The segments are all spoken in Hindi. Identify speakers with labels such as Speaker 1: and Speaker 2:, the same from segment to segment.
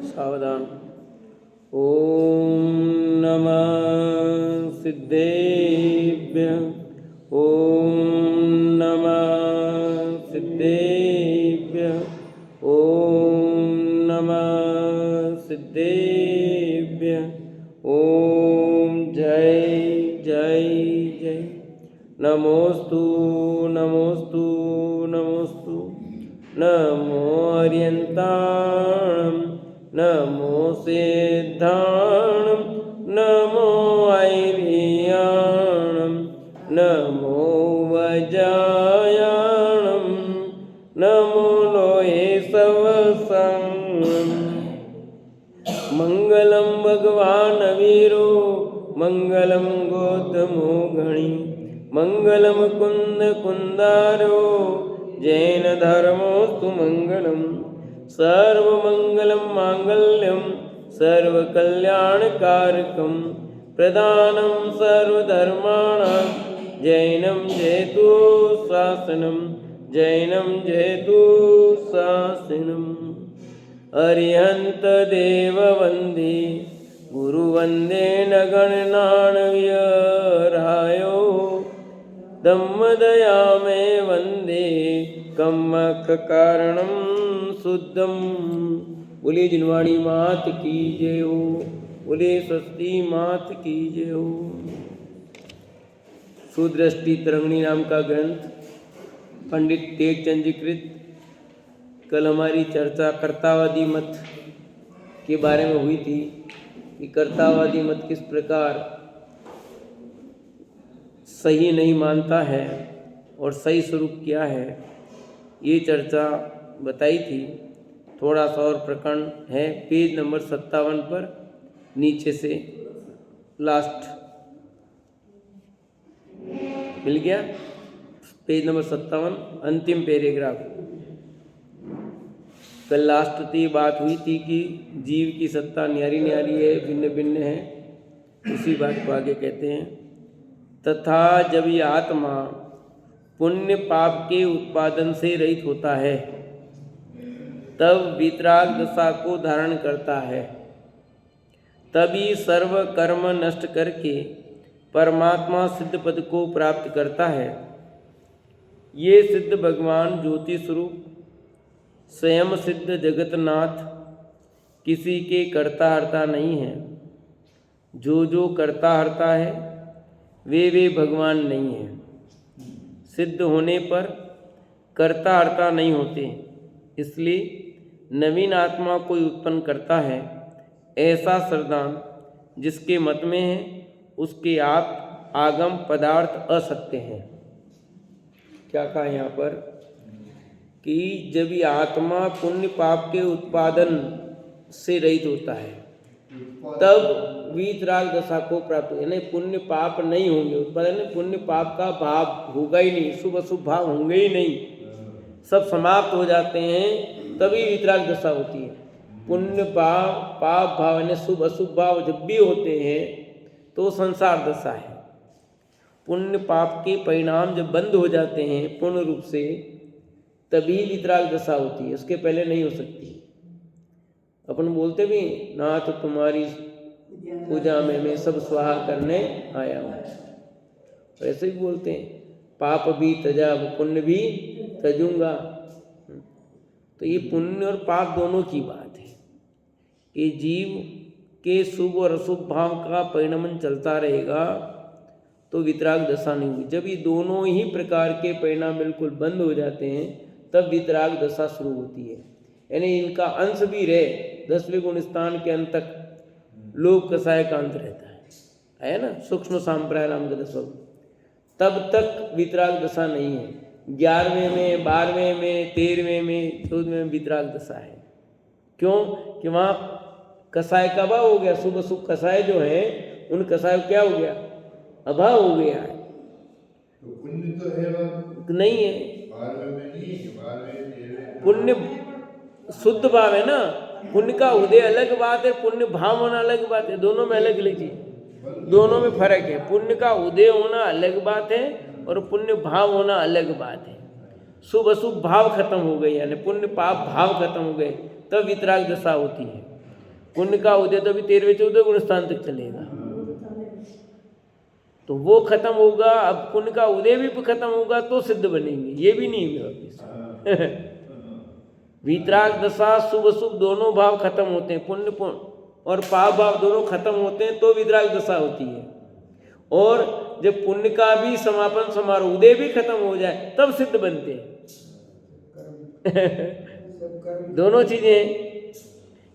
Speaker 1: सावधान। ओम नमः सिद्धेभ्यः। ओम नमः सिद्धेभ्यः। ओम नमः सिद्धेभ्यः। ओम जय जय जय। नमोस्तु नमोस्तु नमोस्तु। नमो अर्यन्ताणं नमो सिद्धाणं नमो ऐर्याणं नमो वज्रायाणं नमो लोहे सवसं। मंगलम भगवान वीरो मंगलम गौतमो गणी मंगलम कुंद कुंदारो जैन धर्मोस्तु मंगलम। सर्वमंगलम मांगल्यम सर्वकल्याणकारकम प्रदानं सर्वधर्माणां जैनं जयतु शासनं जैनं जयतु शासनम्। अरिहंत देव वंदे गुरु वंदे नगणनाण्यरायो धम्मदया में वंदे कम्मक कारणम शुद्धम। बोले जिनवाणी मात की जय हो। बोले स्वस्ति मात की जय हो। सुदृष्टि तरंगिणी नाम का ग्रंथ पंडित टेकचंद जी कृत। कल हमारी चर्चा कर्तावादी मत के बारे में हुई थी कि कर्तावादी मत किस प्रकार सही नहीं मानता है और सही स्वरूप क्या है, ये चर्चा बताई थी। थोड़ा सा और प्रकरण है पेज नंबर 57 पर नीचे से लास्ट मिल गया। पेज नंबर 57 अंतिम पैराग्राफ। कल लास्ट तो ये बात हुई थी कि जीव की सत्ता न्यारी न्यारी है, भिन्न भिन्न है। उसी बात को आगे कहते हैं। तथा जब ये आत्मा पुण्य पाप के उत्पादन से रहित होता है तब वितराग दशा को धारण करता है। तभी सर्व कर्म नष्ट करके परमात्मा सिद्ध पद को प्राप्त करता है। ये सिद्ध भगवान ज्योति स्वरूप स्वयं सिद्ध जगतनाथ किसी के कर्ता हर्ता नहीं है। जो कर्ता हर्ता है वे भगवान नहीं हैं। सिद्ध होने पर कर्ता हर्ता नहीं होते, इसलिए नवीन आत्मा कोई उत्पन्न करता है। ऐसा श्रद्धान जिसके मत में है उसके आप आगम पदार्थ असत्य हैं। क्या कहा यहाँ पर कि जब ये आत्मा पुण्य पाप के उत्पादन से रहित होता है तब वीतराग दशा को प्राप्त हो, यानी पुण्य पाप नहीं होंगे। उत्पादन पुण्य पाप का भाव होगा ही नहीं, शुभ अशुभ भाव होंगे ही नहीं, सब समाप्त हो जाते हैं, तभी वीतराग दशा होती है। पुण्य पाप भाव यानी शुभ अशुभ भाव जब भी होते हैं तो संसार दशा है। पुण्य पाप के परिणाम जब बंद हो जाते हैं पूर्ण रूप से तभी वीतराग दशा होती है, उसके पहले नहीं हो सकती। अपन बोलते भी नाथ तुम्हारी पूजा में मैं सब स्वाहा करने आया हूँ, ऐसे ही बोलते हैं। पाप भी तजा पुण्य भी तजूंगा। तो ये पुण्य और पाप दोनों की बात है कि जीव के शुभ और अशुभ भाव का परिणमन चलता रहेगा तो वितराग दशा नहीं हुई। जब ये दोनों ही प्रकार के परिणाम बिल्कुल बंद हो जाते हैं तब वितराग दशा शुरू होती है। यानी इनका अंश भी रहे, 10वें गुण स्थान के अंत तक लोक कसाय का अंत रहता है ना, सूक्ष्म सांप्राय नाम का दशा, तब तक वितराग दशा नहीं है। 11वें में, 12वें में, 13वें में, 14वें में वितराग दशा है। क्यों कि वहाँ कसाय का अभाव हो गया। शुभ अशुभ कसाय जो है उन कसाय क्या हो गया, अभाव हो गया है।
Speaker 2: तो पुण्य तो है
Speaker 1: नहीं है,
Speaker 2: 12वें में नहीं है, 12वें 13वें
Speaker 1: पुण्य शुद्ध भाव है ना। पुण्य का उदय अलग बात है, पुण्य भाव होना अलग बात है, दोनों में अलग अलग चीज, दोनों में फर्क है। पुण्य का उदय होना अलग बात है और पुण्य भाव होना अलग बात है। शुभ अशुभ भाव खत्म हो गए, यानी पुण्य पाप भाव खत्म हो गए, तब वितराग दशा होती है। पुण्य का उदय तो अभी 13वें 14वें गुण स्थान तक चलेगा, तो वो खत्म होगा। अब पुण्य का उदय भी खत्म होगा तो सिद्ध बनेंगे, ये भी नहीं है वापिस। वीतराग दशा शुभ अशुभ दोनों भाव खत्म होते हैं, पुण्य और पाप भाव दोनों खत्म होते हैं तो वीतराग दशा होती है। और जब पुण्य का भी समापन समारोह उदय भी खत्म हो जाए तब सिद्ध बनते हैं। दोनों चीजें।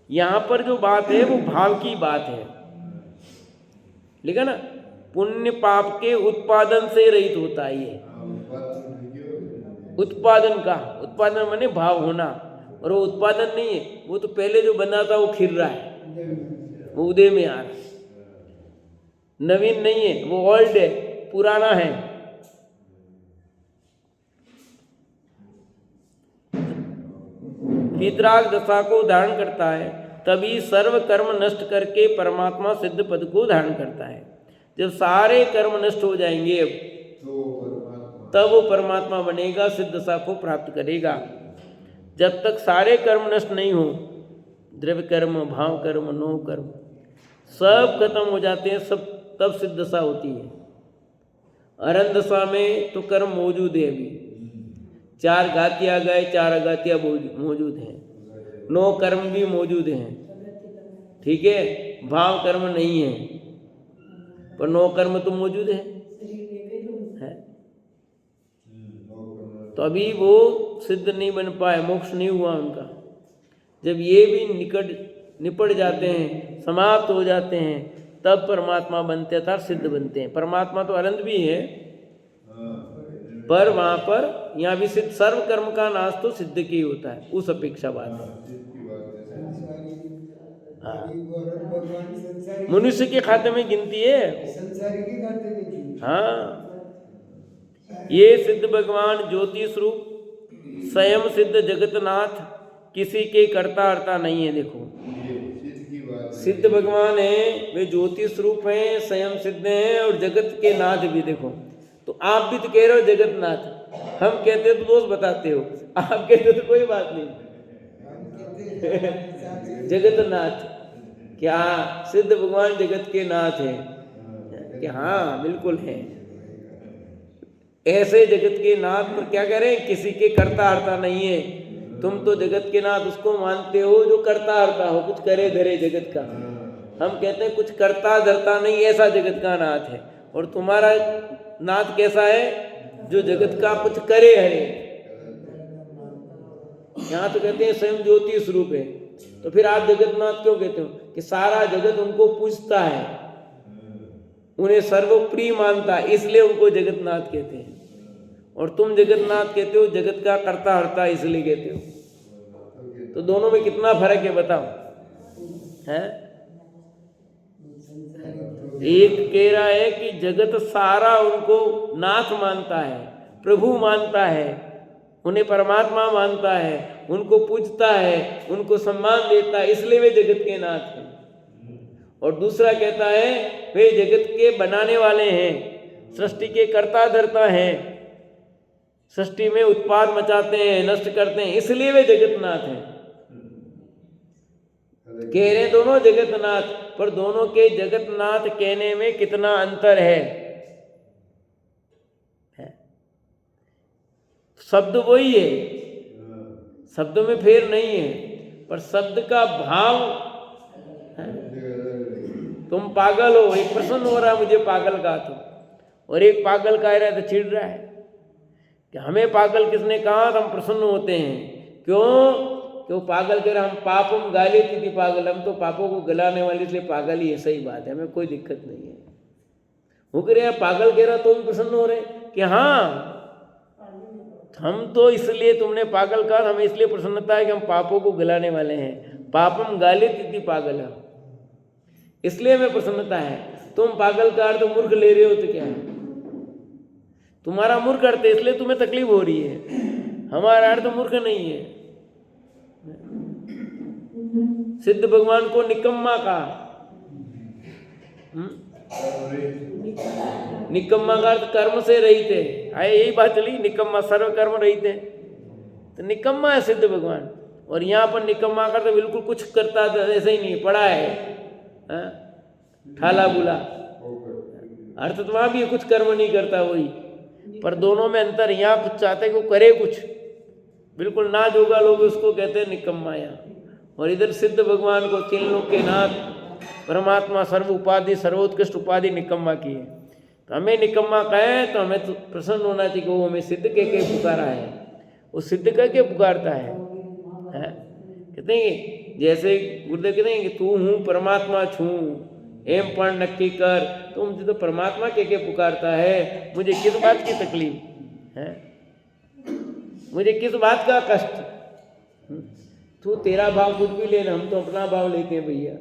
Speaker 1: यहां पर जो बात है वो भाव की बात है, लिखा ना, पुण्य पाप के उत्पादन से रहित होता है। ये उत्पादन माने भाव होना, और वो उत्पादन नहीं है, वो तो पहले जो बना था वो खिल रहा है, वो उदय में आ रहा है, नवीन नहीं है, वो ओल्ड है, पुराना है। वीतराग दशा को धारण करता है तभी सर्व कर्म नष्ट करके परमात्मा सिद्ध पद को धारण करता है। जब सारे कर्म नष्ट हो जाएंगे तब वो परमात्मा बनेगा, सिद्ध दशा को प्राप्त करेगा। जब तक सारे कर्म नष्ट नहीं हो, द्रव्य कर्म, भाव कर्म, नो कर्म सब खत्म हो जाते हैं, सब तब सिद्ध दशा होती है। अरन दशा में तो कर्म मौजूद है, अभी 4 घातिया गए, 4 अघातिया मौजूद हैं, 9 कर्म भी मौजूद हैं, ठीक है, भाव कर्म नहीं है पर 9 कर्म तो मौजूद है। तो अभी वो सिद्ध नहीं बन पाए, मोक्ष नहीं हुआ उनका। जब ये भी निपट जाते हैं, समाप्त हो जाते हैं, तब परमात्मा बनते था, सिद्ध बनते हैं। परमात्मा तो अनंत भी है, पर वहां पर यहाँ भी सिद्ध, सर्व कर्म का नाश तो सिद्ध की ही होता है, उस अपेक्षा बात है। मनुष्य के खाते में गिनती है, हाँ। ये सिद्ध भगवान ज्योति स्वरूप स्वयं सिद्ध जगतनाथ, किसी के करता हरता नहीं है। देखो सिद्ध भगवान है, वे ज्योति स्वरूप हैं, स्वयं सिद्ध हैं और जगत के नाथ भी। देखो तो आप भी तो कह रहे हो जगतनाथ, हम कहते तो दोष बताते हो, आप कहते तो कोई बात नहीं। जगतनाथ क्या सिद्ध भगवान जगत के नाथ हैं? कि हाँ बिल्कुल है। ऐसे जगत के नाथ पर क्या कह रहे हैं, किसी के करता हरता नहीं है। तुम तो जगत के नाथ उसको मानते हो जो करता हरता हो, कुछ करे धरे जगत का। हम कहते हैं कुछ करता धरता नहीं, ऐसा जगत का नाथ है। और तुम्हारा नाथ कैसा है, जो जगत का कुछ करे हरे। यहाँ तो कहते हैं स्वयं ज्योति स्वरूप है, तो फिर आप जगतनाथ क्यों कहते हो? कि सारा जगत उनको पूजता है, उन्हें सर्वप्रिय मानता है, इसलिए उनको जगतनाथ कहते हैं। और तुम जगतनाथ कहते हो, जगत का करता हरता इसलिए कहते हो। तो दोनों में कितना फर्क है बताओ? है एक कह रहा है कि जगत सारा उनको नाथ मानता है, प्रभु मानता है, उन्हें परमात्मा मानता है, उनको पूजता है, उनको सम्मान देता है, इसलिए वे जगत के नाथ हैं। और दूसरा कहता है वे जगत के बनाने वाले हैं, सृष्टि के कर्ता धर्ता हैं, सृष्टि में उत्पाद मचाते हैं, नष्ट करते हैं, इसलिए वे जगतनाथ हैं। कह रहे दोनों जगतनाथ, पर दोनों के जगतनाथ कहने में कितना अंतर है? शब्द वही है, शब्दों में फेर नहीं है, पर शब्द का भाव है। तुम पागल हो, एक प्रसन्न हो रहा है मुझे पागल कहा तो, और एक पागल कह रहा है तो चिढ़ रहा है कि हमें पागल किसने कहा, तो हम प्रसन्न होते हैं। क्यों? क्यों पागल कह रहा, हम पापम गाली थी पागल, हम तो पापों को गलाने वाले इसलिए पागल ही है। सही बात है, हमें कोई दिक्कत नहीं है। वो कह रहे पागल कह रहा तो भी प्रसन्न हो रहे कि हाँ हम तो इसलिए तुमने पागल कहा, हमें इसलिए प्रसन्नता है कि हम पापों को गलाने वाले हैं। पापम गाली थी पागल, इसलिए हमें प्रसन्नता है। तुम पागल का अर्थ मूर्ख ले रहे हो तो क्या है? तुम्हारा मूर्ख अर्थ है इसलिए तुम्हें तकलीफ हो रही है, हमारा अर्थ मूर्ख नहीं है। सिद्ध भगवान को निकम्मा कहा। निकम्मा का अर्थ कर्म से रहित है। आए यही बात चली, निकम्मा सर्व कर्म रहित है, तो निकम्मा है सिद्ध भगवान। और यहाँ पर निकम्मा कर तो बिल्कुल कुछ करता तो ऐसे ही नहीं, पड़ा है, हाँ? ठाला बुला। अर्थ तो वहाँ भी कुछ कर्म नहीं करता वही, पर दोनों में अंतर। यहाँ कुछ चाहते कि वो करे कुछ, बिल्कुल ना जोगा लोग उसको कहते हैं निकम्मा यहाँ। और इधर सिद्ध भगवान को तीन लोग के नाथ परमात्मा सर्व उपाधि सर्वोत्कृष्ट उपाधि निकम्मा की है। तो हमें निकम्मा कहें तो हमें तो प्रसन्न होना चाहिए कि वो हमें सिद्ध के पुकारा है, वो सिद्ध करके पुकारता है। कहते हैं जैसे गुरुदेव कहते हैं कि तू हूँ परमात्मा छूँ एम पण नक्की कर, तो मुझे तो परमात्मा के पुकारता है, मुझे किस बात की तकलीफ है, मुझे किस बात का कष्ट। तू तेरा भाव कुछ भी लेना, हम तो अपना भाव लेते हैं भैया।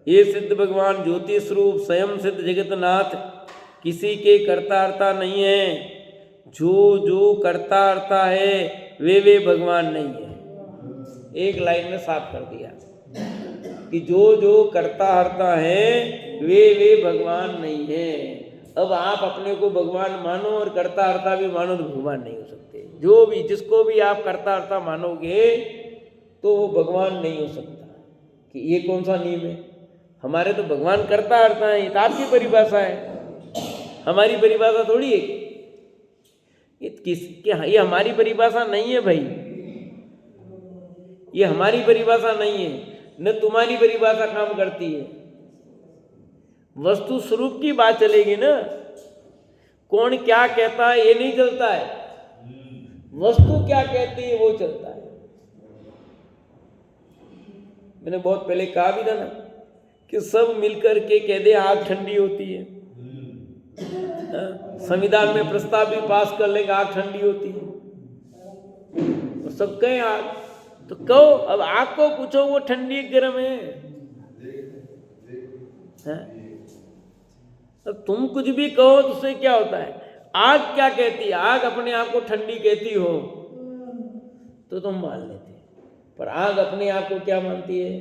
Speaker 1: ये सिद्ध भगवान ज्योति स्वरूप स्वयं सिद्ध जगतनाथ किसी के कर्ता नहीं है। जो कर्ता है वे भगवान नहीं है। एक लाइन में साफ कर दिया कि जो कर्ता है वे भगवान नहीं है। अब आप अपने को भगवान मानो और कर्ता भी मानो तो भगवान नहीं हो सकते। जो भी जिसको भी आप कर्ता मानोगे तो वो भगवान नहीं हो सकता। कि ये कौन सा नियम है? हमारे तो भगवान कर्ता है, ये तो आपकी परिभाषा है, हमारी परिभाषा थोड़ी है। ये हमारी परिभाषा नहीं है भाई, ये हमारी परिभाषा नहीं है, न तुम्हारी परिभाषा काम करती है। वस्तु स्वरूप की बात चलेगी ना, कौन क्या कहता है ये नहीं चलता है, वस्तु क्या कहती है वो चलता है। मैंने बहुत पहले कहा भी था ना कि सब मिलकर के कह दे आग ठंडी होती है। संविधान में प्रस्ताव भी पास कर लेंगे आग ठंडी होती है, और सब कहें आग, तो कहो अब आग को पूछो वो ठंडी है गर्म है? अब तुम कुछ भी कहो तो उससे क्या होता है? आग क्या कहती है? आग अपने आप को ठंडी कहती हो तो तुम मान लेते, पर आग अपने आप को क्या मानती है?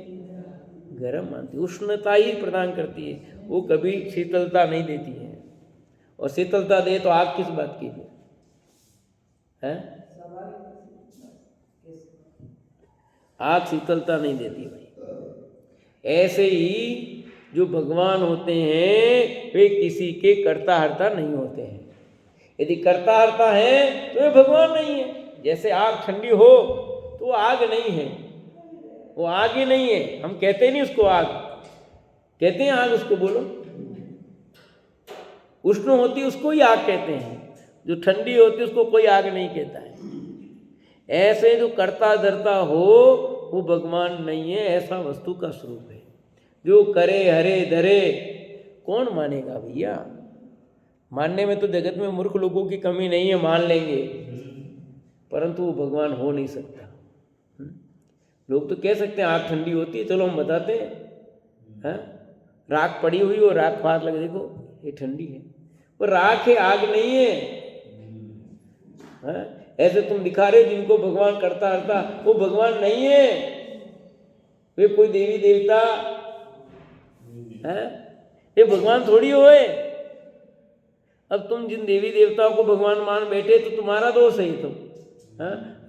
Speaker 1: गर्म मानती है, उष्णता ही प्रदान करती है, वो कभी शीतलता नहीं देती है। और शीतलता दे तो आग किस बात की है? आग शीतलता नहीं देती भाई। ऐसे ही जो भगवान होते हैं वे किसी के कर्ता हर्ता नहीं होते हैं। यदि कर्ता हर्ता है तो वे भगवान नहीं है। जैसे आग ठंडी हो तो वो आग नहीं है, वो आग ही नहीं है। हम कहते नहीं उसको आग, कहते हैं आग उसको बोलो। उष्ण होती उसको ही आग कहते हैं, जो ठंडी होती उसको कोई आग नहीं कहता है। ऐसे जो कर्ता धर्ता हो वो भगवान नहीं है, ऐसा वस्तु का स्वरूप है। जो करे हरे धरे कौन मानेगा भैया? मानने में तो जगत में मूर्ख लोगों की कमी नहीं है, मान लेंगे, परंतु वो भगवान हो नहीं सकता। लोग तो कह सकते हैं आग ठंडी होती है, चलो हम बताते हैं। राख पड़ी हुई हो, राख हाथ लगे, देखो ये ठंडी है, वो राख है, आग नहीं है। ऐसे तुम दिखा रहे हो जिनको भगवान करता हरता, वो भगवान नहीं है, वे कोई देवी देवता है, ये भगवान थोड़ी होए। अब तुम जिन देवी देवताओं को भगवान मान बैठे तो तुम्हारा दोष है। तुम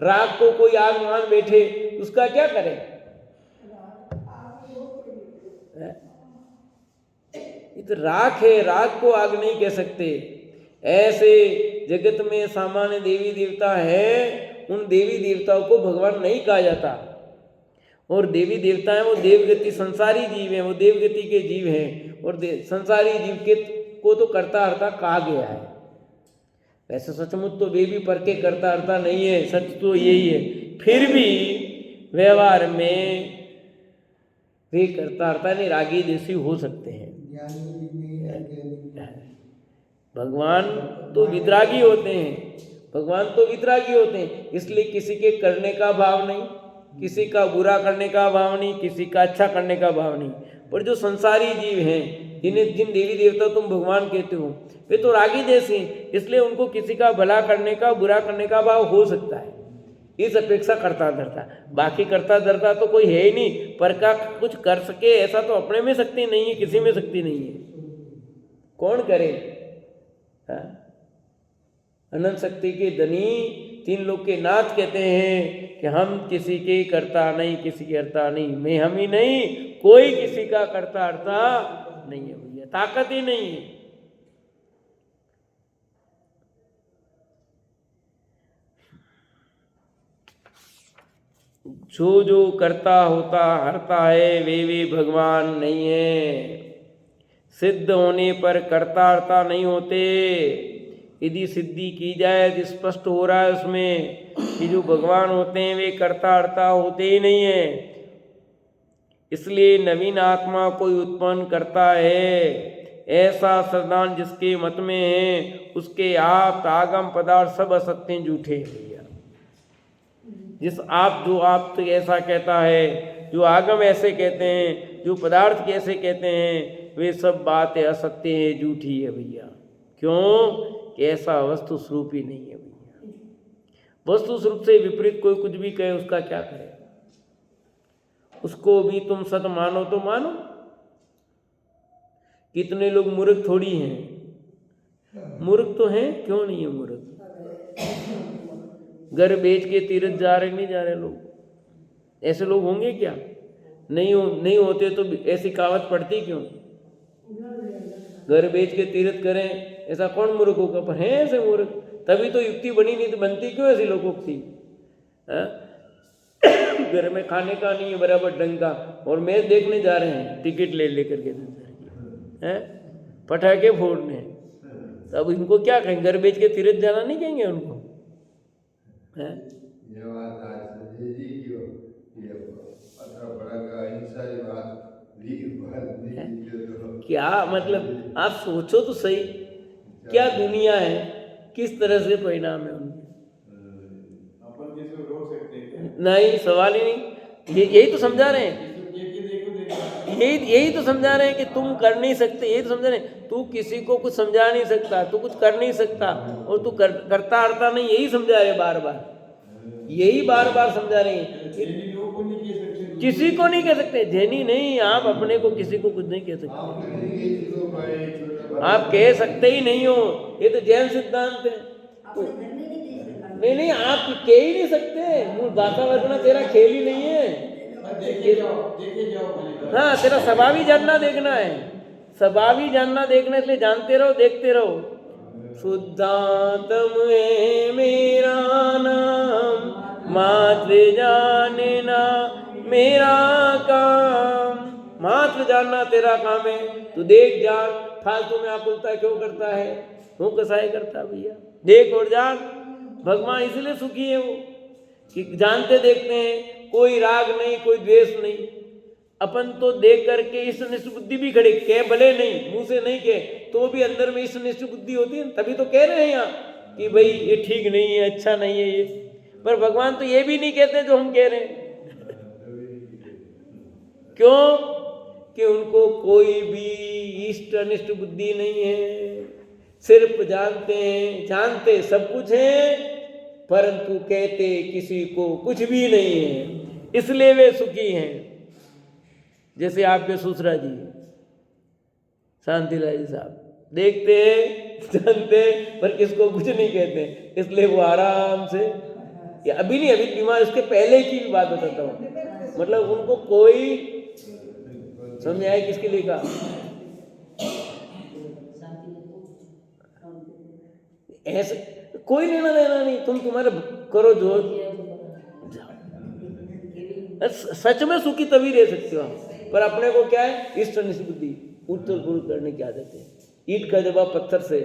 Speaker 1: राख को कोई आग मान बैठे उसका क्या करें? ये तो राख है, राख को आग नहीं कह सकते। ऐसे जगत में सामान्य देवी देवता है, उन देवी देवताओं को भगवान नहीं कहा जाता। और देवी देवता है वो देवगति संसारी जीव हैं, वो देवगति के जीव हैं, और संसारी जीव के को तो कर्ता हर्ता कहा गया है। वैसे सचमुच तो वे भी पर के कर्ता हर्ता नहीं है, सच तो यही है। फिर भी व्यवहार में वे कर्ता हर्ता नहीं, रागी जैसी हो सकते हैं। भगवान तो वितरागी होते हैं, भगवान तो वितरागी होते हैं, इसलिए किसी के करने का भाव नहीं, किसी का बुरा करने का भाव नहीं, किसी का अच्छा करने का भाव नहीं। पर जो संसारी जीव हैं, जिन देवी देवता तुम भगवान कहते हो, वे तो रागी जैसे हैं, इसलिए उनको किसी का भला करने का बुरा करने का भाव हो सकता है। इस अपेक्षा करता धरता, बाकी करता धरता तो कोई है ही नहीं, पर का कुछ कर सके ऐसा तो अपने में शक्ति नहीं है, किसी में शक्ति नहीं है। कौन करे? अनंत शक्ति के धनी, तीन लोग के नाथ कहते हैं कि हम किसी के करता नहीं, किसी के हरता नहीं, मैं हम ही नहीं, कोई किसी का करता हरता नहीं है भैया, ताकत ही नहीं है। जो जो करता होता हरता है वे भगवान नहीं है। सिद्ध होने पर करता हरता नहीं होते। यदि सिद्धि की जाए तो स्पष्ट हो रहा है उसमें कि जो भगवान होते हैं वे करता हरता होते ही नहीं है। इसलिए नवीन आत्मा कोई उत्पन्न करता है, ऐसा सिद्धांत जिसके मत में है उसके आप आगम पदार्थ सब असत्य झूठे हैं भैया। जिस आप जो आप तो ऐसा कहता है, जो आगम ऐसे कहते हैं, जो पदार्थ कैसे कहते हैं, वे सब बातें असत्य है, झूठी है भैया। क्यों? कि ऐसा वस्तु स्वरूप ही नहीं है भैया। वस्तु स्वरूप से विपरीत कोई कुछ भी कहे उसका क्या करेगा? उसको भी तुम सत मानो तो मानो। कितने लोग मूर्ख थोड़ी हैं, मूर्ख तो हैं, क्यों नहीं है मूर्ख? घर बेच के तीर्थ जा रहे नहीं जा रहे लोग, ऐसे लोग होंगे क्या? नहीं होते तो ऐसी कहावत पड़ती क्यों? घर बेच के तीर्थ करें, ऐसा कौन मूर्ख होगा? पर हैं ऐसे मूर्ख, तभी तो युक्ति बनी, नहीं तो बनती क्यों ऐसी लोकोक्ति? घर में खाने का नहीं है बराबर ढंग का, और मैच देखने जा रहे हैं टिकट ले लेकर के हैं, पटाखे फोड़ने। तो अब इनको क्या कहेंगे? घर बेच के तीर्थ जाना नहीं कहेंगे उनको? है
Speaker 2: ये बात आज संजय जी की हो, ये पत्र बड़ा का अहिंसा की बात ली
Speaker 1: क्या मतलब? आप सोचो तो सही, क्या दुनिया है, किस तरह से परिणाम है उनके।
Speaker 3: अपन किसी को रोक सकते हैं क्या?
Speaker 1: नहीं, सवाल ही नहीं। यही तो समझा रहे हैं, यही तो समझा रहे हैं कि तुम कर नहीं सकते। यही तो समझा रहे हैं, तू किसी को कुछ समझा नहीं सकता, तू कुछ कर नहीं सकता, और तू करता हरता नहीं। यही समझा रहे बार बार, यही बार बार समझा रहे हैं। किसी को नहीं कह सकते, जैनी नहीं, आप अपने को किसी को कुछ नहीं कह सकते। आप कह सकते ही नहीं हो, ये तो जैन सिद्धांत है। तो नहीं, आप कह ही नहीं सकते। मूल गाता बजना तेरा खेल ही नहीं है।
Speaker 3: देखे जाओ
Speaker 1: हाँ, तेरा स्वभाव ही जानना देखना है, स्वभाव ही जानना देखना, इसलिए जानते रहो, देखते रहो। शुद्धात्म है मेरा नाम, मात्र जानना मेरा काम। मात्र जानना तेरा काम है। तू देख जान, फालतू में आकुलता क्यों करता है, क्यों कसाई करता है भैया? देख और जान। भगवान इसलिए सुखी है वो कि जानते देखते हैं, कोई राग नहीं, कोई द्वेष नहीं। अपन तो देख करके ईश्वरनिष्ठ बुद्धि भी खड़े, कह भले नहीं, मुंह से नहीं कहे तो भी अंदर में ईश्वरनिष्ठ बुद्धि होती है, तभी तो कह रहे हैं यहाँ कि भाई ये ठीक नहीं है, अच्छा नहीं है ये। पर भगवान तो ये भी नहीं कहते जो हम कह रहे हैं। क्यों? कि उनको कोई भी इष्ट अनिष्ट बुद्धि नहीं है, सिर्फ जानते हैं, जानते सब कुछ है, परंतु कहते किसी को कुछ भी नहीं है, इसलिए वे सुखी हैं। जैसे आपके ससुरा जी शांतिलाल जी साहब, देखते जानते पर किसको कुछ नहीं कहते, इसलिए वो आराम से, या अभी नहीं, अभी बीमार, उसके पहले की भी बात बताता हूँ, मतलब उनको कोई समझ आए किसके लिए कहा। ऐसे कोई लेना देना नहीं, तुम तुम्हारे करो जो। सच में सुखी तभी रह सकते हो आप, पर अपने को क्या है, इष्ट अनिष्ट बुद्धि उठल पुल करने की आदत है। ईंट का जवाब पत्थर से,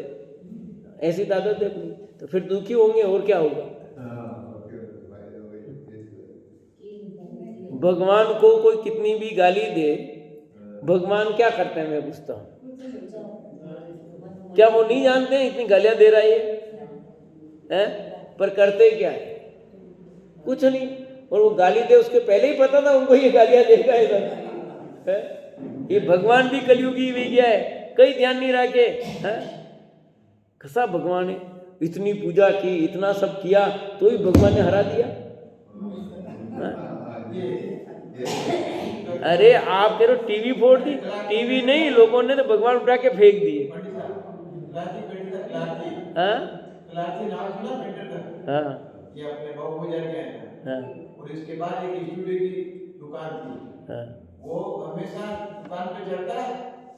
Speaker 1: ऐसी आदत है अपनी, तो फिर दुखी होंगे और क्या होगा। भगवान को कोई कितनी भी गाली दे, भगवान क्या करते हैं मैं पूछता हूँ, क्या वो नहीं जानते हैं इतनी गालियां दे रहा है? पर करते क्या है? कुछ नहीं। और वो गाली दे उसके पहले ही पता था उनको ये गालियां देगा है? ये भगवान भी कलयुगी भी गया है, कहीं ध्यान नहीं रखे है। कसा भगवान है, इतनी पूजा की, इतना सब किया, तो ही भगवान ने हरा दिया। अरे आप कह रहे टीवी फोड़ दी, टीवी नहीं, लोगों ने तो भगवान उठा के फेंक दिए।
Speaker 3: क्लासी नाम सुना पेंटर का?
Speaker 1: हाँ
Speaker 3: ये अपने बाबू बाजार के आया था।
Speaker 1: हाँ
Speaker 3: और इसके बाद एक स्टूडियो की दुकान थी।
Speaker 1: हाँ
Speaker 3: वो हमेशा दुकान पे चढ़ता है,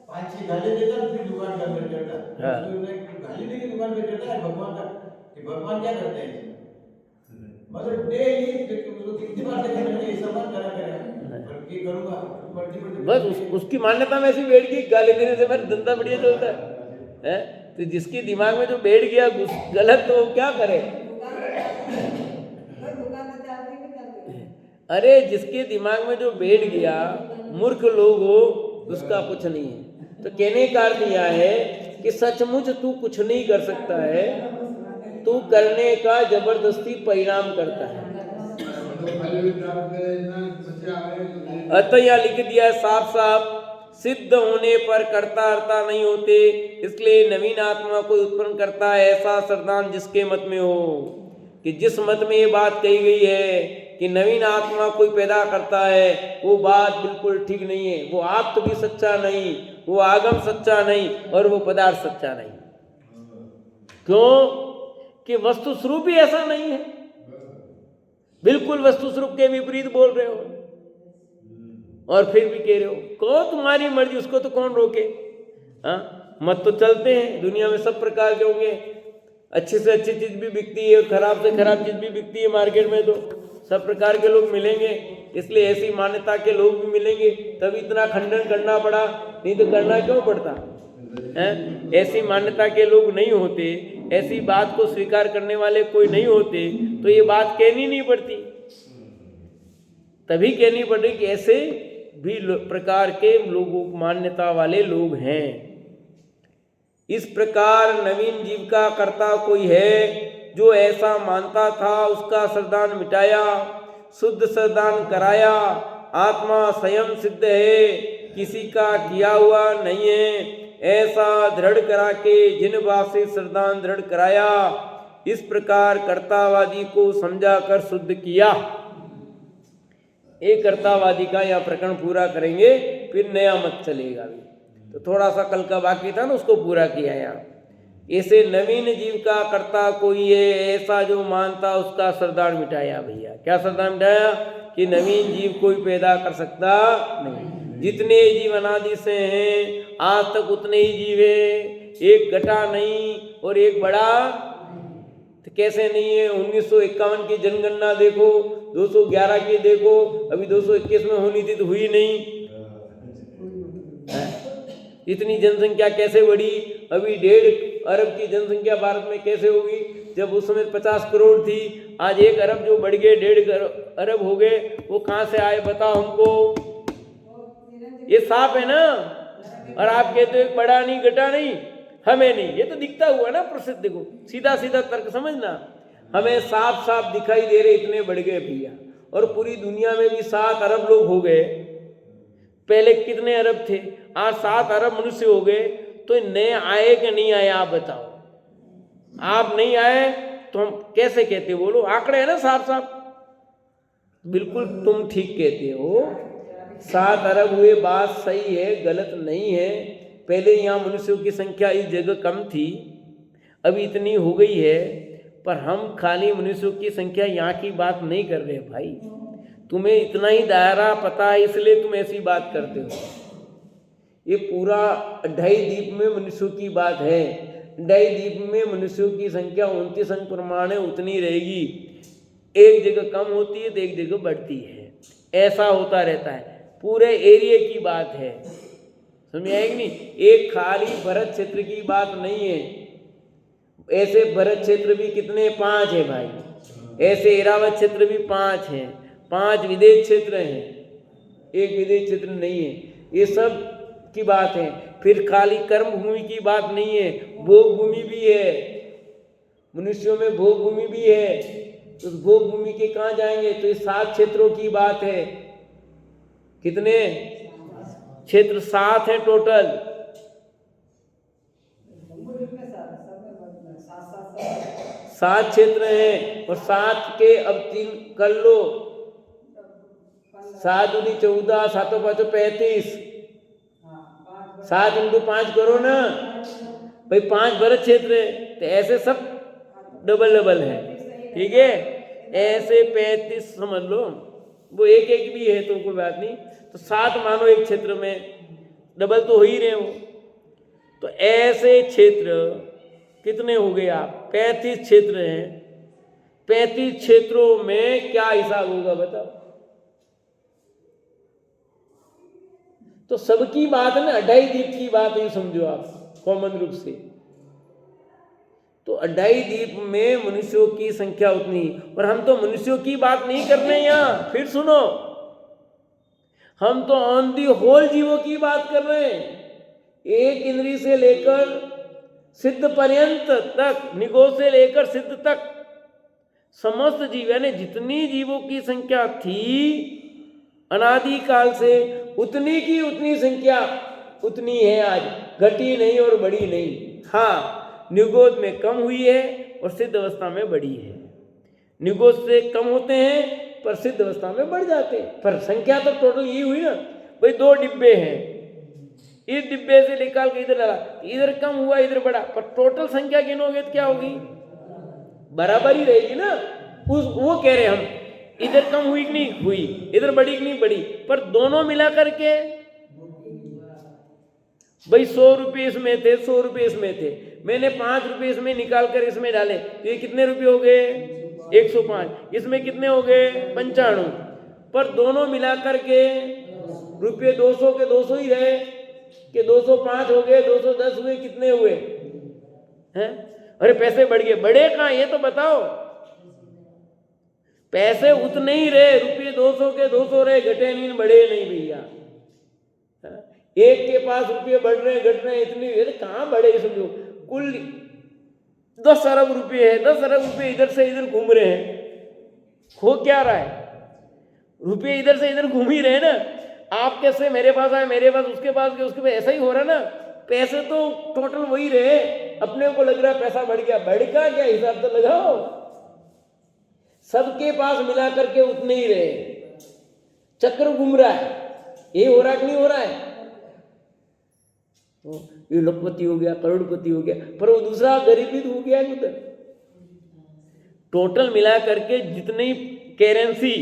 Speaker 3: 5-6 गाली देता है, फिर दुकान के अंदर चढ़ता है।
Speaker 1: हाँ।
Speaker 3: उसने गाली देके दुकान पे चढ़ता है भगवान का, कि भगवान क्या करते हैं? मतलब डेली उसको कितनी बार देखा मैंने, ये सब मत करा करेगा, बल्कि करूंगा बढ़ती
Speaker 1: बस उसकी मान्यता में ऐसी बैठ गई, गाली देने से मेरा धंधा बढ़िया चलता है। तो जिसके दिमाग में जो बैठ गया गलत, तो वो क्या करे? अरे जिसके दिमाग में जो बैठ गया, मूर्ख लोग हो, उसका कुछ नहीं है। तो कहने का अर्थ यह है कि सचमुच तू कुछ नहीं कर सकता है, तू करने का जबरदस्ती परिणाम करता है। अतः यह लिख दिया है साफ साफ, सिद्ध होने पर कर्ता हर्ता नहीं होते, इसलिए नवीन आत्मा को उत्पन्न करता है ऐसा श्रद्धान जिसके मत में हो। कि जिस मत में ये बात कही गई है कि नवीन आत्मा कोई पैदा करता है, वो बात बिल्कुल ठीक नहीं है। वो आत्म भी सच्चा नहीं, वो आगम सच्चा नहीं, और वो पदार्थ सच्चा नहीं। क्यों? कि वस्तु स्वरूप ही ऐसा नहीं है। बिल्कुल वस्तु स्वरूप के विपरीत बोल रहे हो, और फिर भी कह रहे हो को तुम्हारी मर्जी, उसको तो कौन रोके? हाँ, मत तो चलते हैं दुनिया में, सब प्रकार के होंगे। अच्छी से अच्छी चीज भी बिकती है और खराब से खराब चीज भी बिकती है मार्केट में, तो सब प्रकार के लोग मिलेंगे। इसलिए ऐसी मान्यता के लोग भी मिलेंगे, तभी इतना खंडन करना पड़ा, नहीं तो करना क्यों पड़ता है? ऐसी मान्यता के लोग नहीं होते, ऐसी बात को स्वीकार करने वाले कोई नहीं होते, तो ये बात कहनी नहीं पड़ती। तभी कहनी पड़ रही कि ऐसे भी प्रकार के लोगों, मान्यता वाले लोग हैं। इस प्रकार नवीन जीव का कर्ता कोई है जो ऐसा मानता था, उसका श्रद्धान मिटाया, शुद्ध श्रद्धान कराया। आत्मा स्वयं सिद्ध है, किसी का किया हुआ नहीं है, ऐसा दृढ़ करा के जिन बात से श्रद्धान दृढ़ कराया, इस प्रकार कर्तावादी को समझा कर शुद्ध किया। एक कर्तावादी का यह प्रकरण पूरा करेंगे, फिर नया मत चलेगा भी। तो थोड़ा सा कल का बाकी था ना, उसको पूरा किया यहाँ। ऐसे नवीन जीव का कर्ता कोई है ऐसा जो मानता, उसका श्रद्धान मिटाया। भैया क्या श्रद्धान मिटाया? कि नवीन जीव कोई पैदा कर सकता नहीं। जितने जीव अनादि से हैं आज तक उतने ही जीव है, एक घटा नहीं और एक बड़ा। तो कैसे नहीं है? 1951 की जनगणना देखो, 211 की देखो, अभी 221 में होनी थी तो हुई नहीं। इतनी जनसंख्या कैसे बढ़ी? अभी 1.5 अरब की जनसंख्या भारत में कैसे होगी, जब उस समय 50 करोड़ थी। आज 1 अरब जो बढ़ गए, 1.5 अरब हो गए, वो कहाँ से आए बताओ हमको? ये साफ है ना। और आप कहते हो बड़ा नहीं घटा नहीं, हमें नहीं, ये तो दिखता हुआ ना प्रसिद्ध। देखो सीधा सीधा तर्क समझना, हमें साफ साफ दिखाई दे रहे इतने बढ़ गए भैया। और पूरी दुनिया में भी 7 अरब लोग हो गए। पहले कितने अरब थे? आज 7 अरब मनुष्य हो गए। तो नए आए कि नहीं आए आप बताओ? आप नहीं आए तो हम कैसे कहते? बोलो, आंकड़े है ना साफ साफ। बिल्कुल तुम ठीक कहते हो, 7 अरब हुए, बात सही है, गलत नहीं है। पहले यहाँ मनुष्यों की संख्या इस जगह कम थी, अभी इतनी हो गई है। पर हम खाली मनुष्यों की संख्या यहाँ की बात नहीं कर रहे भाई। तुम्हें इतना ही दायरा पता है, इसलिए तुम ऐसी बात करते हो। ये पूरा 2.5 द्वीप में मनुष्यों की बात है। 2.5 द्वीप में मनुष्यों की संख्या 29 अंक प्रमाण है, उतनी रहेगी। एक जगह कम होती है तो एक जगह बढ़ती है, ऐसा होता रहता है। पूरे एरिया की बात है, समझ आएगी नहीं? एक खाली भरत क्षेत्र की बात नहीं है। ऐसे भरत क्षेत्र भी कितने? 5 है भाई। ऐसे इरावत क्षेत्र भी 5 हैं। 5 विदेश क्षेत्र हैं, एक विदेश क्षेत्र नहीं है। ये सब की बात है। फिर खाली कर्म भूमि की बात नहीं है, भोग भूमि भी है। मनुष्यों में भोग भूमि भी है। तो भोग भूमि के कहाँ जाएंगे? तो ये 7 क्षेत्रों की बात है। कितने क्षेत्र? 7 है टोटल। 7 क्षेत्र हैं, और 7 के अब 3 कर लो। 7 दूनी 14, 7 5 35, 7 × 5 करो ना भाई। 5 भरत क्षेत्र है। तो ऐसे सब डबल डबल है, ठीक है। ऐसे 35 समझ लो, वो एक एक भी है तो कोई बात नहीं, तो 7 मानो एक क्षेत्र में, डबल तो हो ही रहे हो। तो ऐसे क्षेत्र कितने हो गए आप? 35 क्षेत्र हैं। 35 क्षेत्रों में क्या हिसाब होगा बताओ? तो सबकी बात है ना, 2.5 द्वीप की बात है, समझो आप कॉमन रूप से। तो 2.5 द्वीप में मनुष्यों की संख्या उतनी, और हम तो मनुष्यों की बात नहीं कर रहे यहाँ, फिर सुनो, हम तो ऑन दी होल जीवों की बात कर रहे हैं। एक इंद्री से लेकर सिद्ध पर्यंत तक, निगोद से लेकर सिद्ध तक समस्त जीव, यानी जितनी जीवों की संख्या थी अनादि काल से, उतनी की उतनी संख्या उतनी है आज, घटी नहीं और बढ़ी नहीं। हाँ, निगोद में कम हुई है और सिद्ध अवस्था में बढ़ी है। निगोद से कम होते हैं पर सिद्ध अवस्था में बढ़ जाते हैं, पर संख्या तो टोटल यही हुई ना भाई। 2 डिब्बे हैं, इस डिब्बे से निकाल के इधर डाला, इधर कम हुआ इधर बढ़ा, पर टोटल संख्या गिनोगे तो क्या होगी? बराबर ही रहेगी ना। वो कह रहे हम, इधर कम हुई कि नहीं हुई, इधर बढ़ी कि नहीं बढ़ी, पर दोनों मिला करके भाई 100 रुपये इसमें थे, 100 रुपये इसमें थे, मैंने 5 रुपये इसमें निकाल कर इसमें डाले, तो ये कितने रुपये हो गए? 105। इसमें कितने हो गए? 95। पर दोनों मिला करके रुपये 200 के 200 ही रहे, कि 205 हो गए, 210 हुए, कितने हुए हैं? अरे पैसे बढ़ गए, बढ़े कहाँ ये तो बताओ। पैसे उतने ही रहे, रुपये 200 के 200 रहे, घटे नहीं बढ़े नहीं भैया। एक के पास रुपये बढ़ रहे घट रहे इतनी, कहाँ बढ़े? समझो कुल 10 अरब रुपये है, 10 अरब रुपये इधर से इधर घूम रहे हैं, हो क्या रहा है? रुपये इधर से इधर घूम ही रहे ना। आप कैसे मेरे पास आए, मेरे पास उसके पास गए, उसके पास, ऐसा ही हो रहा ना। पैसे तो टोटल वही रहे, अपने को लग रहा है पैसा बढ़ गया, बढ़ का क्या हिसाब तो लगाओ, सबके पास मिला करके उतने ही रहे, चक्र घूम रहा है। ये हो रहा कि नहीं हो रहा है? ये लखपति हो गया, करोड़पति हो गया, पर वो दूसरा गरीबी हो गया उधर। टोटल मिला करके जितनी करेंसी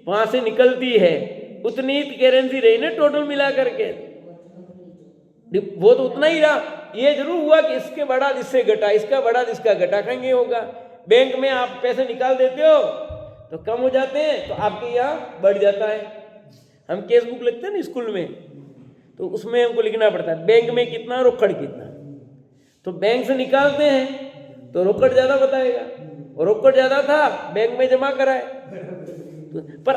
Speaker 1: वहां से निकलती है उतनी करेंसी रही ना टोटल मिला करके, वो तो उतना ही रहा। ये जरूर हुआ कि इसके बढ़ा इससे घटा, इसका बढ़ा इसका घटा, कहीं होगा। बैंक में आप पैसे निकाल देते हो तो कम हो जाते हैं, तो आपके यहाँ बढ़ जाता है। हम केस बुक लिखते हैं ना स्कूल में, तो उसमें हमको लिखना पड़ता है बैंक में कितना, रोकड़ कितना। तो बैंक से निकालते हैं तो रोकड़ ज्यादा बताएगा, और रोकड़ ज्यादा था बैंक में जमा कराए, पर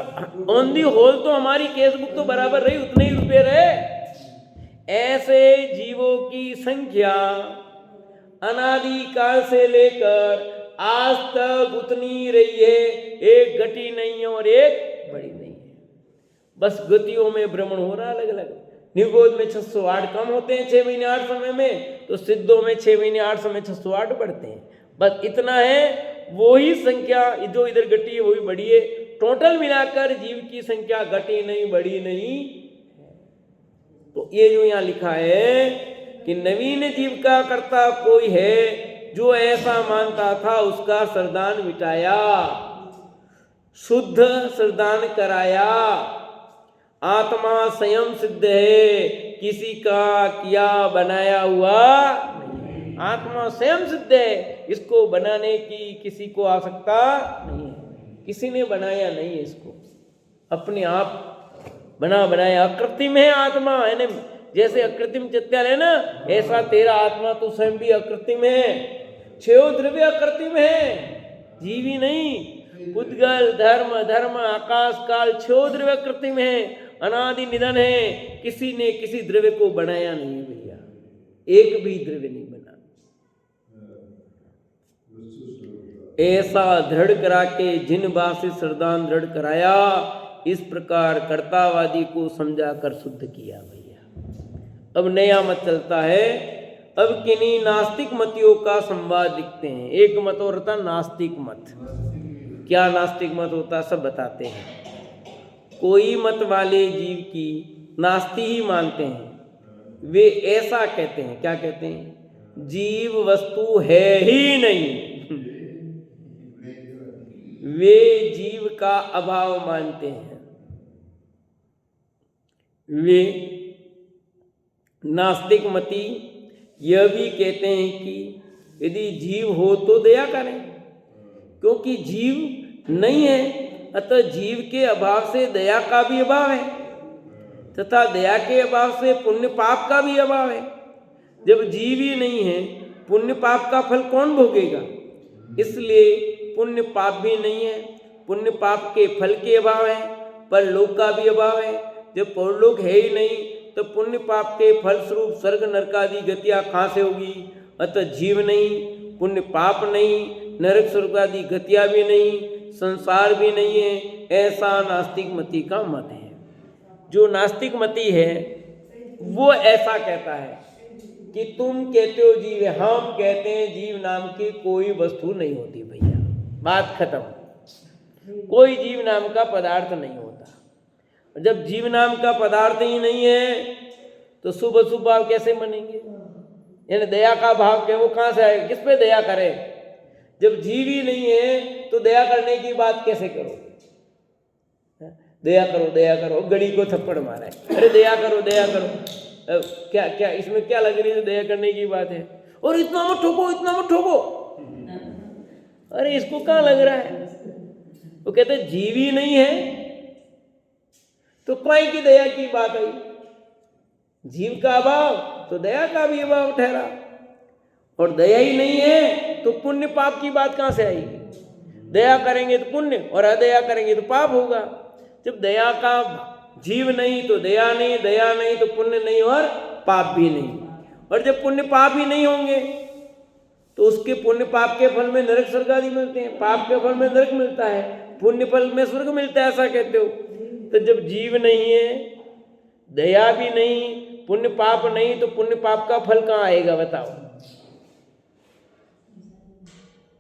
Speaker 1: ऑन दी होल तो हमारी केस बुक तो बराबर रही, उतने ही रुपये रहे। ऐसे जीवों की संख्या अनादि काल से लेकर आज तक उतनी रही है, एक घटी नहीं है और एक बढ़ी नहीं है। बस गतियों में भ्रमण हो रहा अलग अलग। निगोद में 608 कम होते हैं 6 महीने 8 समय में, तो सिद्धों में 6 महीने 8 समय 608 बढ़ते हैं। बस इतना है, वही संख्या जो इधर घटी है वही बढ़ी है। टोटल मिलाकर जीव की संख्या घटी नहीं बढ़ी नहीं। तो ये जो यहाँ लिखा है कि नवीन जीव का कर्ता कोई है, जो ऐसा मानता था उसका श्रद्धान मिटाया, शुद्ध श्रद्धान कराया। आत्मा स्वयं सिद्ध है, किसी का किया बनाया हुआ नहीं। आत्मा स्वयं सिद्ध है, इसको बनाने की किसी को आवश्यकता नहीं है, किसी ने बनाया नहीं है इसको, अपने आप बना बनाया। अकृत्रिम है आत्मा, यानी जैसे अकृत्रिम चैत्याल है ना, ऐसा तेरा आत्मा तो स्वयं भी अकृत्रिम है। 6 द्रव्य अकृत्रिम है, जीवी नहीं। पुद्गल धर्म धर्म आकाश काल 6 द्रव्य अकृत्रिम है, अनादि निधन है। किसी ने किसी द्रव्य को बनाया नहीं भैया, एक भी द्रव्य नहीं बना। ऐसा दृढ़ करा के जिन बासी श्रद्धान दृढ़ कराया, इस प्रकार कर्तावादी को समझा कर शुद्ध किया भैया। अब नया मत चलता है। अब किन्हीं नास्तिक मतियों का संवाद लिखते हैं। एक मत और था नास्तिक मत। क्या नास्तिक मत होता सब बताते हैं। कोई मत वाले जीव की नास्ति ही मानते हैं। वे ऐसा कहते हैं, क्या कहते हैं? जीव वस्तु है ही नहीं। वे जीव का अभाव मानते हैं। वे नास्तिक मती यह भी कहते हैं कि यदि जीव हो तो दया करें, क्योंकि जीव नहीं है अतः जीव के अभाव से दया का भी अभाव है तथा दया के अभाव से पुण्य पाप का भी अभाव है। जब जीव ही नहीं है पुण्य पाप का फल कौन भोगेगा? इसलिए पुण्य पाप भी नहीं है, पुण्य पाप के फल के अभाव है, परलोक का भी अभाव है। जब परलोक है ही नहीं तो पुण्य पाप के फलस्वरूप स्वर्ग नरक आदि गतियाँ कहाँ से होगी? अतः जीव नहीं, पुण्य पाप नहीं, नरक स्वर्ग आदि गतियाँ भी नहीं, संसार भी नहीं है, ऐसा नास्तिक मती का मत है। जो नास्तिक मती है वो ऐसा कहता है कि तुम कहते हो जीव है, हम कहते हैं जीव नाम की कोई वस्तु नहीं होती भैया, बात खत्म। कोई जीव नाम का पदार्थ नहीं होता। जब जीव नाम का पदार्थ ही नहीं है तो शुभ अशुभ भाव कैसे मनेंगे? यानी दया का भाव क्या, वो कहाँ से आएगा? किस पे दया करे? जब जीव ही नहीं है तो दया करने की बात कैसे करोगे? दया करो दया करो, गड़ी को थप्पड़ मारा है, अरे दया करो दया करो। क्या क्या इसमें क्या लग रही है? दया करने की बात है। और इतना मत ठोको, इतना मत ठोको, अरे इसको कहाँ लग रहा है? वो कहते जीव ही नहीं है तो काय की दया की बात आई? जीव का अभाव तो दया का भी अभाव ठहरा, और दया ही नहीं है तो पुण्य पाप की बात कहाँ से आएगी? दया करेंगे तो पुण्य और अदया करेंगे तो पाप होगा। जब दया का जीव नहीं तो दया नहीं, दया नहीं तो पुण्य नहीं और पाप भी नहीं। और जब पुण्य पाप ही नहीं होंगे तो उसके पुण्य पाप के फल में नरक स्वर्ग आदि मिलते हैं, पाप के फल में नरक मिलता है, पुण्य फल में स्वर्ग मिलता है, ऐसा कहते हो। तो जब जीव नहीं है, दया भी नहीं, पुण्य पाप नहीं, तो पुण्य पाप का फल कहाँ आएगा बताओ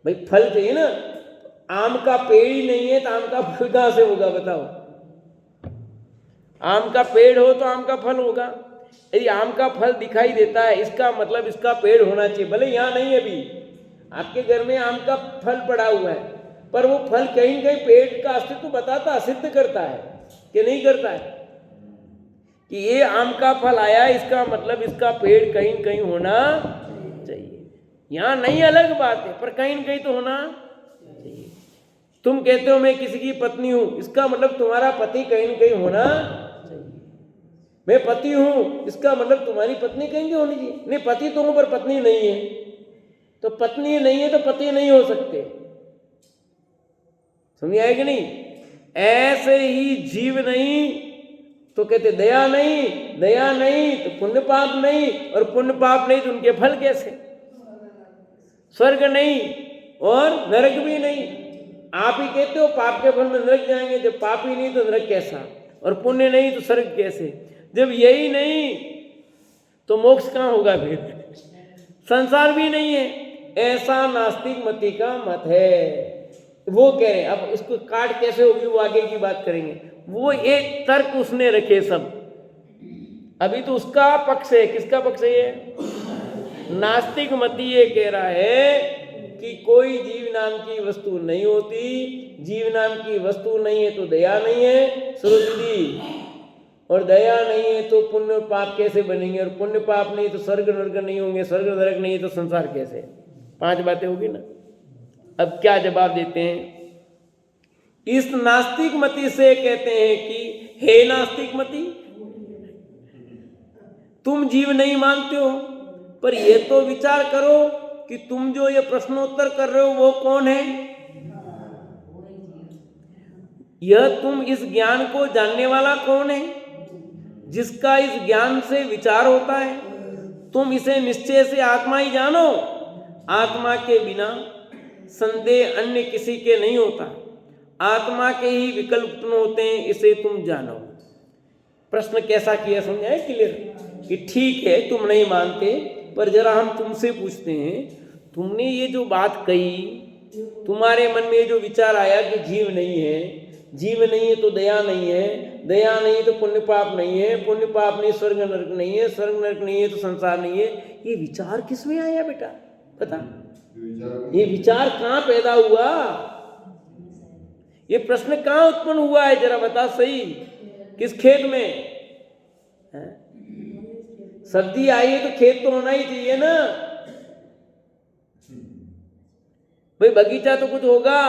Speaker 1: भाई? फल चाहिए ना। आम का पेड़ ही नहीं है तो आम का फल कहाँ से होगा बताओ? आम का पेड़ हो तो आम का फल होगा। यदि आम का फल दिखाई देता है इसका मतलब इसका पेड़ होना चाहिए। भले यहाँ नहीं है, अभी आपके घर में आम का फल पड़ा हुआ है, पर वो फल कहीं कहीं पेड़ का अस्तित्व बताता, सिद्ध करता है कि नहीं करता है? कि ये आम का फल आया इसका मतलब इसका पेड़ कहीं कहीं होना चाहिए। यहाँ नहीं, अलग बात है, पर कहीं कहीं तो होना चाहिए। तुम कहते हो मैं किसी की पत्नी हूं, इसका मतलब तुम्हारा पति कहीं कहीं होना चाहिए। मैं पति हूं, इसका मतलब तुम्हारी पत्नी कहीं कहीं होनी चाहिए। नहीं, पति तो हूं पर पत्नी नहीं है, तो पत्नी नहीं है तो पति नहीं हो सकते। समझ आए कि नहीं? ऐसे ही जीव नहीं तो कहते दया नहीं, दया नहीं तो पुण्य पाप नहीं, और पुण्य पाप नहीं तो उनके फल कैसे? स्वर्ग नहीं और नरक भी नहीं। आप ही कहते हो पाप के फल में नरक जाएंगे, जब पाप ही नहीं तो नरक कैसा? और पुण्य नहीं तो स्वर्ग कैसे? जब यही नहीं तो मोक्ष कहाँ होगा फिर? संसार भी नहीं है, ऐसा नास्तिक मती का मत है। वो कह रहे हैं, अब इसको काट कैसे होगी वो आगे की बात करेंगे। वो एक तर्क उसने रखे सब, अभी तो उसका पक्ष है। किसका पक्ष है ये? नास्तिक मती ये कह रहा है कि कोई जीव नाम की वस्तु नहीं होती, जीव नाम की वस्तु नहीं है तो दया नहीं है सुरदीदी, और दया नहीं है तो पुण्य और पाप कैसे बनेंगे? और पुण्य पाप नहीं तो स्वर्ग नरक नहीं होंगे, स्वर्ग नरक नहीं तो संसार कैसे? 5 बातें होगी ना। अब क्या जवाब देते हैं? इस नास्तिक मती से कहते हैं कि हे नास्तिक मती, तुम जीव नहीं मानते हो, पर ये तो विचार करो कि तुम जो ये प्रश्नोत्तर कर रहे हो वो कौन है? यह तुम इस ज्ञान को जानने वाला कौन है जिसका इस ज्ञान से विचार होता है? तुम इसे निश्चय से आत्मा ही जानो। आत्मा के बिना संदेह अन्य किसी के नहीं होता, आत्मा के ही विकल्प उत्पन्न होते हैं, इसे तुम जानो। प्रश्न कैसा किया समझाए क्लियर? कि ठीक है तुम नहीं मानते, पर जरा हम तुमसे पूछते हैं, तुमने ये जो बात कही, तुम्हारे मन में जो विचार आया कि जीव नहीं है, जीव नहीं है तो दया नहीं है, दया नहीं तो पुण्य पाप नहीं है, पुण्य पाप नहीं स्वर्ग नरक नहीं है, स्वर्ग नरक नहीं है तो संसार नहीं है, ये विचार किस में आया बेटा? पता ये विचार कहाँ पैदा हुआ? ये प्रश्न कहाँ उत्पन्न हुआ है जरा बता सही, किस खेत में है? सर्दी आई है तो खेत तो होना ही चाहिए ना भाई। बगीचा तो कुछ होगा,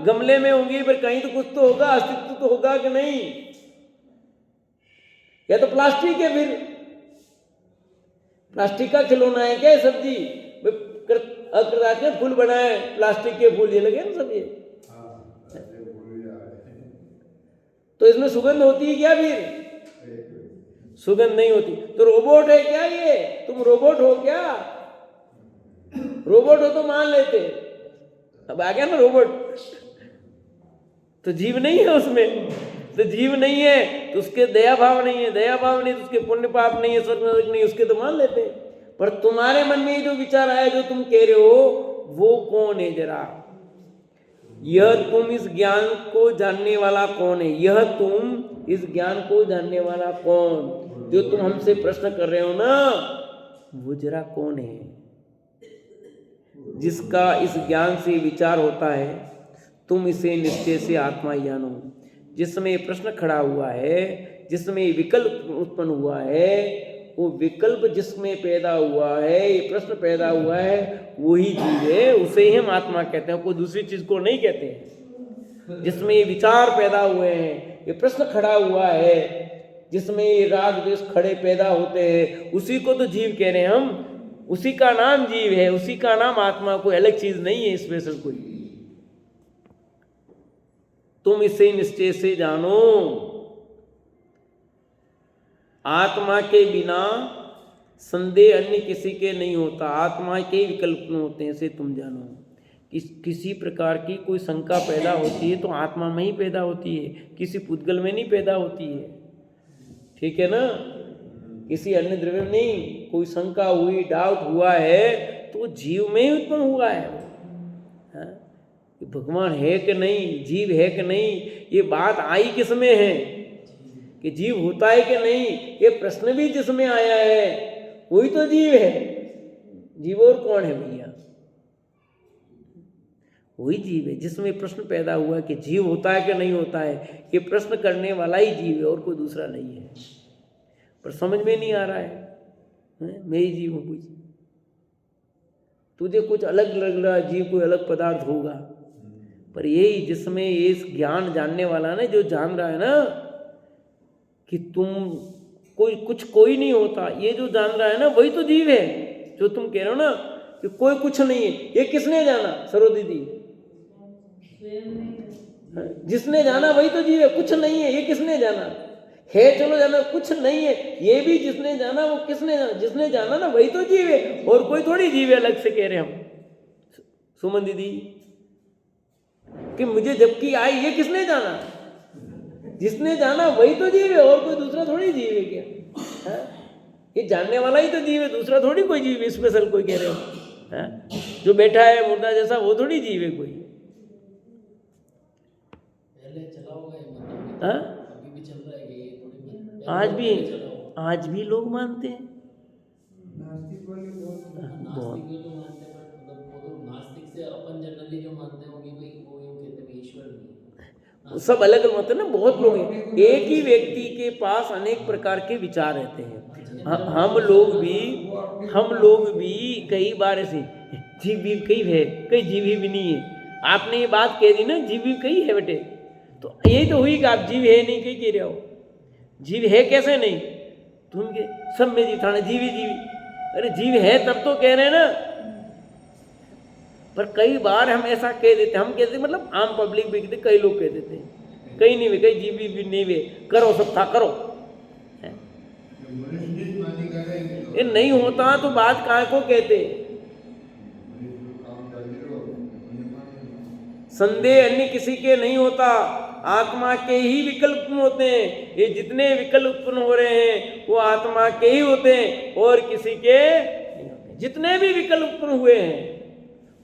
Speaker 1: गमले में होंगी पर कहीं तो कुछ तो होगा, अस्तित्व तो होगा कि नहीं? या तो प्लास्टिक है, फिर प्लास्टिक का खिलौना है क्या सब्जी? अकृतार्थ में फूल बनाए, प्लास्टिक के फूल ये लगे ना सब ये, तो इसमें सुगंध होती है क्या? फिर सुगंध नहीं होती। तो रोबोट है क्या ये? तुम रोबोट हो क्या? रोबोट हो तो मान लेते, अब आ गया ना रोबोट, तो जीव नहीं है उसमें, तो जीव नहीं है तो उसके दया भाव नहीं है, दया भाव नहीं तो उसके पुण्य पाप नहीं है, स्वर्ग नरक नहीं, उसके तो मान लेते हैं। पर तुम्हारे मन में जो विचार आया, जो तुम कह रहे हो, वो कौन है जरा? यह तुम इस ज्ञान को जानने वाला कौन है? यह तुम इस ज्ञान को जानने वाला कौन? जो तुम हमसे प्रश्न कर रहे हो ना, वो जरा कौन है? जिसका इस ज्ञान से विचार होता है, तुम इसे निश्चय से आत्मा ही जानो। जिसमें प्रश्न खड़ा हुआ है, जिसमें विकल्प उत्पन्न हुआ है, वो विकल्प जिसमें पैदा हुआ है, ये प्रश्न पैदा हुआ है, वही जीव है, उसे ही हम आत्मा कहते हैं, कोई दूसरी चीज को नहीं कहते हैं। जिसमें ये विचार पैदा हुए हैं, ये प्रश्न खड़ा हुआ है, जिसमें ये राग द्वेष खड़े पैदा होते हैं, उसी को तो जीव कह रहे हैं हम। उसी का नाम जीव है, उसी का नाम आत्मा, कोई अलग चीज नहीं है स्पेशल कोई। तुम इसे निश्चय से जानो। आत्मा के बिना संदेह अन्य किसी के नहीं होता, आत्मा के विकल्प होते हैं, इसे तुम जानो। किसी प्रकार की कोई शंका पैदा होती है तो आत्मा में ही पैदा होती है, किसी पुद्गल में नहीं पैदा होती है, ठीक है ना? किसी अन्य द्रव्य में नहीं। कोई शंका हुई, डाउट हुआ है तो जीव में ही उत्पन्न हुआ है। भगवान है कि नहीं, जीव है कि नहीं, ये बात आई किस में है कि जीव होता है कि नहीं, ये प्रश्न भी जिसमें आया है वही तो जीव है। जीव और कौन है भैया? वही जीव है जिसमें प्रश्न पैदा हुआ कि जीव होता है कि नहीं होता है। ये प्रश्न करने वाला ही जीव है और कोई दूसरा नहीं है। पर समझ में नहीं आ रहा है, मैं ही जीव हूं, कोई तुझे कुछ अलग लग रहा है, जीव कोई अलग पदार्थ होगा। पर यही जिसमें ये ज्ञान जानने वाला ना, जो जान रहा है ना कि तुम कोई नहीं होता, ये जो जान रहा है ना वही तो जीव है। जो तुम कह रहे हो ना कि कोई कुछ नहीं है, ये किसने जाना? सरो दीदी, जिसने जाना वही तो जीव है। कुछ नहीं है, ये किसने जाना है? चलो जाना, कुछ नहीं है, ये भी जिसने जाना, वो किसने जाना? जिसने जाना ना वही तो जीव है, और कोई थोड़ी जीव है अलग से कह रहे हम। सुमन दीदी कि मुझे जबकि आई, ये किसने जाना? जिसने जाना वही तो जीव है, और कोई दूसरा थोड़ी जीव है क्या? ये जानने वाला ही तो जीव है, दूसरा थोड़ी कोई जीव है स्पेशल कोई कह रहे हो। जो बैठा है मुर्दा जैसा, वो थोड़ी जीव है कोई।
Speaker 4: पहले चला होगा ये, मतलब अभी भी चल रहा है ये थोड़ी,
Speaker 1: आज भी लोग मानते हैं।
Speaker 4: नास्तिक वाले तो मानते हैं, मतलब वो तो नास्तिक से अपन जनरली जो मानते हैं कि भाई वो यूं कहते हैं ईश्वर नहीं।
Speaker 1: सब अलग अलग मत है ना, बहुत लोग हैं। एक ही व्यक्ति के पास अनेक प्रकार के विचार रहते हैं। हम लोग भी कई बार ऐसे जीव भी कई है, कई जीव भी नहीं है। आपने ये बात कह दी ना, जीव भी कई है बेटे, तो यही तो हुई कि आप जीव है नहीं कहीं कह रहे हो। जीव है कैसे नहीं? तुम के सब में जीव था, जीवी जीवी, अरे जीव है तब तो कह रहे हैं ना। पर कई बार हम ऐसा कह देते, हम कहते मतलब आम पब्लिक भी कहते, कई लोग कह देते हैं कहीं नहीं वे, कहीं जीवी भी नहीं वे, करो सब था करो। ये नहीं होता तो बात कहाँ को कहते? संदेह अन्य किसी के नहीं होता, आत्मा के ही विकल्प होते हैं। ये जितने विकल्प उत्पन्न हो रहे हैं वो आत्मा के ही होते हैं, और किसी के नहीं होते। जितने भी विकल्प उत्पन्न हुए हैं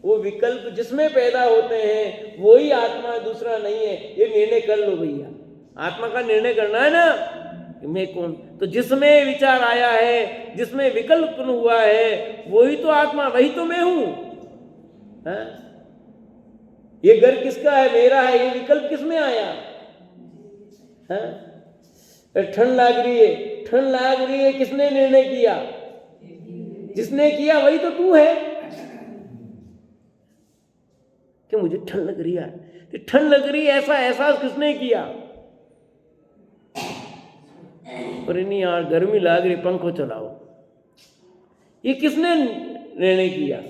Speaker 1: वो विकल्प जिसमें पैदा होते हैं वही आत्मा, दूसरा नहीं है। ये निर्णय कर लो भैया, आत्मा का निर्णय करना है ना कि मैं कौन। तो जिसमें विचार आया है, जिसमें विकल्प उत्पन्न हुआ है, वही तो आत्मा, वही तो मैं हूं। ये घर किसका है, मेरा है, ये विकल्प किस में आया? ठंड लाग रही है, ठंड लाग रही है, किसने निर्णय किया? जिसने किया वही तो तू है कि मुझे ठंड लग रही है। तो ठंड लग रही है ऐसा एहसास किसने किया? अरे नहीं यार गर्मी लाग रही, पंखो चलाओ, ये किसने निर्णय किया?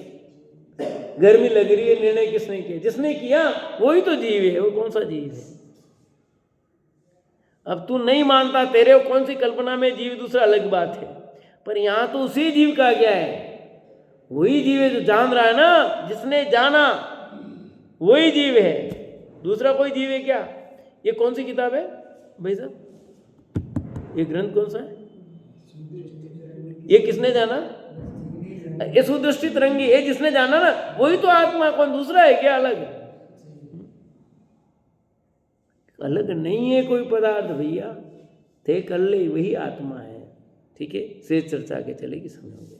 Speaker 1: गर्मी लग रही है, निर्णय किसने किया? जिसने किया वही तो जीव है। वो कौन सा जीव है? अब तू नहीं मानता, तेरे को कौन सी कल्पना में जीव दूसरा अलग बात है, पर यहां तो उसी जीव का क्या है? वही जीव है जो जान रहा है ना, जिसने जाना वही जीव है, दूसरा कोई जीव है क्या? ये कौन सी किताब है भाई साहब? ये ग्रंथ कौन सा है? ये किसने जाना? ये सुदृष्टि तरंगी है, जिसने जाना ना वही तो आत्मा, कौन दूसरा है क्या अलग? अलग नहीं है कोई पदार्थ भैया, थे कर ले वही आत्मा है। ठीक है, से चर्चा के चलेगी, समय हो गया।